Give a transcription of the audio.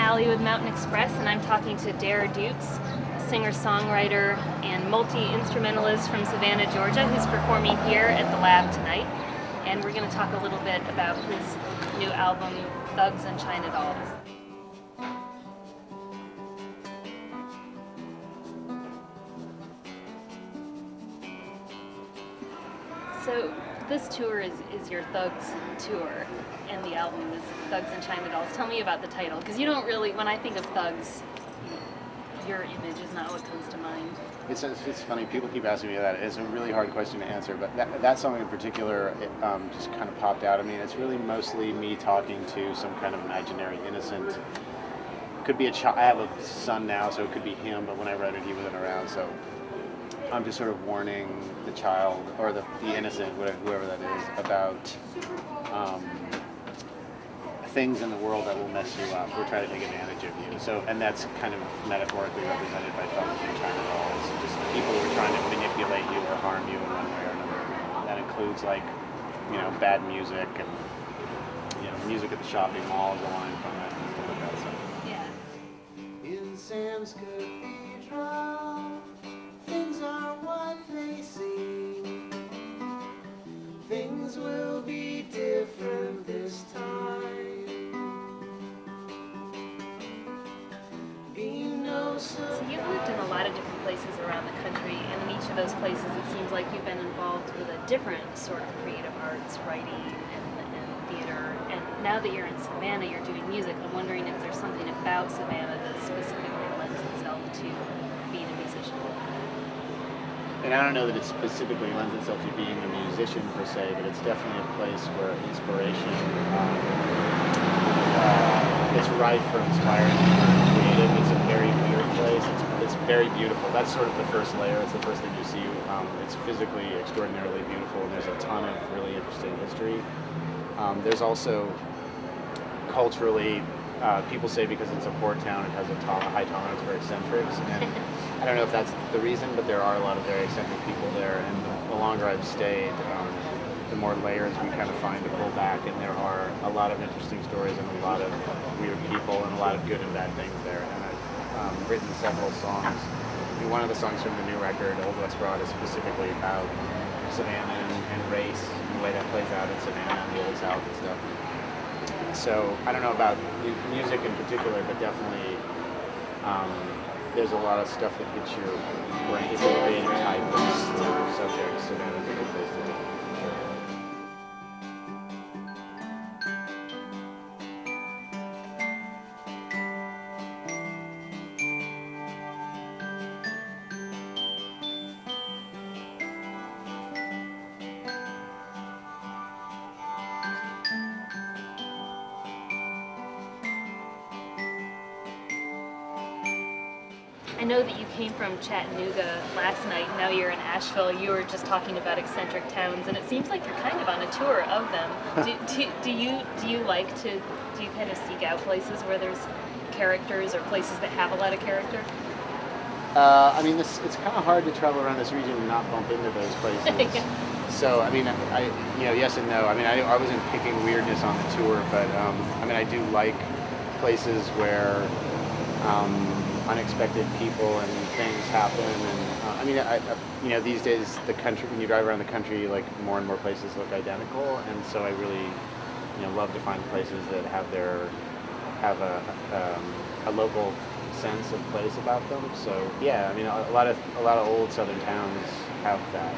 Alli with Mountain Xpress, and I'm talking to Dara Dukes, a singer-songwriter and multi-instrumentalist from Savannah, Georgia, who's performing here at the Lab tonight. And we're going to talk a little bit about his new album, Thugs and China Dolls. So this tour is your Thugs tour, and the album is Thugs and China Dolls. Tell me about the title, because you don't really, when I think of Thugs, your image is not what comes to mind. It's funny, people keep asking me that. It's a really hard question to answer, but that song in particular, it just kind of popped out. I mean, it's really mostly me talking to some kind of imaginary innocent. Could be a child. I have a son now, so it could be him, but when I wrote it, he wasn't around, so I'm just sort of warning the child, or the innocent, whoever that is, about things in the world that will mess you up or try to take advantage of you. So, and that's kind of metaphorically represented by thugs and China dolls. Just people who are trying to manipulate you or harm you in one way or another. That includes, like, you know, bad music and, you know, music at the shopping mall is a line from it and stuff like that. So. Yeah. In Sam's Cathedral, things are what they seem. Things will be different this time. So you've lived in a lot of different places around the country, and in each of those places it seems like you've been involved with a different sort of creative arts, writing and theater. And now that you're in Savannah, you're doing music. I'm wondering if there's something about Savannah that specifically lends itself to being a musician. And I don't know that it specifically lends itself to being a musician per se, but it's definitely a place where inspiration it's rife for inspiring and creative. It's a very weird place. It's very beautiful. That's sort of the first layer. It's the first thing you see. It's physically extraordinarily beautiful, and there's a ton of really interesting history. There's also culturally, people say because it's a port town, it has a high tolerance for eccentrics, and I don't know if that's the reason, but there are a lot of very eccentric people there, and the longer I've stayed, the more layers we kind of find to pull back, and there are a lot of interesting stories and a lot of weird people and a lot of good and bad things there. And I've written several songs. And one of the songs from the new record, Old West Broad, is specifically about Savannah and race and the way that plays out in Savannah and the Old South and stuff. So I don't know about music in particular, but definitely there's a lot of stuff that hits your brain. It's a creative type of subject. Savannah's a good place to be. I know that you came from Chattanooga last night, now you're in Asheville. You were just talking about eccentric towns, and it seems like you're kind of on a tour of them. Do you like to, do you kind of seek out places where there's characters or places that have a lot of character? I mean, it's kind of hard to travel around this region and not bump into those places. Yeah. So, I mean, yes and no. I mean, I wasn't picking weirdness on the tour, but I mean, I do like places where unexpected people and things happen. And I mean, these days the country, when you drive around the country, like more and more places look identical, and so I really, love to find places that have a local sense of place about them. So yeah, I mean, a lot of old southern towns have that.